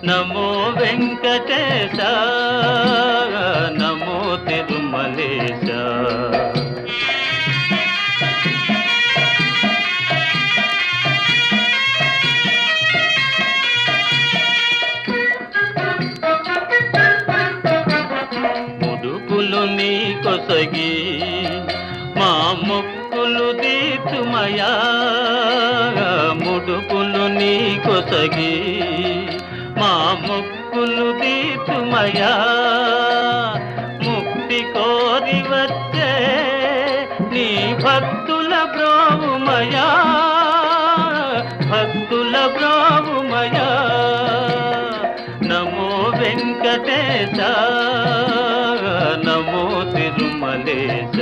నమో వెంకటేశ, నమో తిరుమలేశ. ముడుపులు నీ కొసగి మా మొక్కులు తీర్చుమయా, ముడుపులు నీ కొసగి మా మొక్కులు తీర్చుమయా. ముక్తి కోరి వచ్చే నీ భక్తుల బ్రోవుమయా, భక్తుల బ్రోవుమయా. నమో వెంకటేశ, నమో తిరుమలేశ.